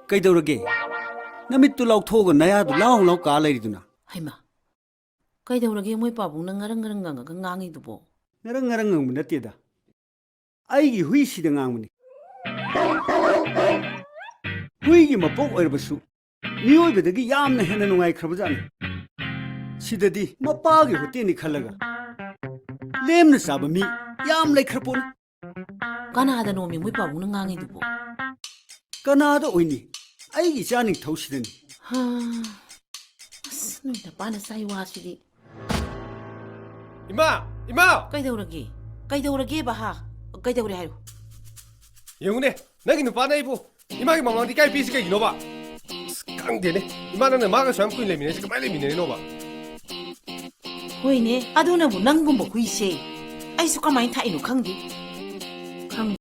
ꯀꯩꯗꯧꯔꯒꯦ ꯅꯃꯤꯠꯇꯨ ꯂꯥꯎꯊꯣꯛꯑꯒ ꯅꯌꯥꯗꯨ ꯂꯥꯎ ꯂꯥꯎ ꯀꯥ ꯂꯩꯔꯤꯗꯨꯅ ꯍꯩꯃꯥ ꯀꯩꯗꯧꯔꯒꯦ ꯃꯣꯏ ꯄꯥꯕꯨꯡꯅ ꯉꯔꯪ ꯉꯪꯉꯒ ꯉꯥꯡꯉꯤꯗꯨꯕꯣ ꯉꯔꯪ ꯉꯔꯪ ꯉꯪꯕ ꯅꯠꯇꯦꯗ ꯑꯩꯒꯤ ꯍꯨꯏꯁꯤꯗ ꯉꯥꯡꯕꯅꯤ ꯍꯨꯏꯒꯤ ꯃꯄꯣꯛ ꯑꯣꯏꯔꯕꯁꯨ ꯃꯤꯑꯣꯏꯕꯗꯒꯤ ꯌꯥꯝꯅ ꯍꯦꯟꯅ ꯅꯨꯡꯉꯥꯏꯈ꯭ꯔꯕꯖꯥꯠꯅꯤ ꯁꯤꯗꯗꯤ ꯃꯄꯥꯒꯤ ꯍꯣꯇꯦꯜꯅꯤ ꯈꯜꯂꯒ ꯂꯦꯝꯅ ꯆꯥꯕ ꯃꯤ ꯌꯥꯝ ꯂꯩꯈ꯭ꯔꯄꯣꯠꯅꯤ ꯀꯅꯥꯗꯅꯣꯃꯤ ꯃꯣꯏ ꯄꯥꯕꯨꯡꯅ ꯉꯥꯡꯉꯤꯗꯨꯕꯣ ꯀꯅꯥꯗ ꯑꯣꯏꯅꯤ ꯑꯩꯒꯤ ꯏꯆꯥ ꯅꯤꯡꯊꯧꯁꯤꯗꯅꯤ ꯑꯁ ꯅꯣꯏ ꯅꯄꯥꯅ ꯆꯥꯏ ꯋꯥꯁꯤꯗꯤ 이마! 이마! ꯀꯩꯗꯧꯔꯒꯦ ꯕꯍꯥ ꯀꯩꯗꯧꯔꯦ ꯍꯥꯏꯌꯣ 영훈이 너기 누빠나 이보 이마기 맘망디 까이 삐스가 이노바 강대네 이마는 마가 참 꾸인 레미네 지금 빨리 미네 노바 ꯍꯣꯏꯅꯦ ꯑꯗꯨꯅꯕꯨ ꯅꯪꯒꯨꯝꯕ ꯍꯨꯏꯁꯦ ꯑꯩꯁꯨ ꯀꯃꯥꯏꯅ ꯊꯥꯛꯏꯅꯣ ꯈꯪꯗꯦ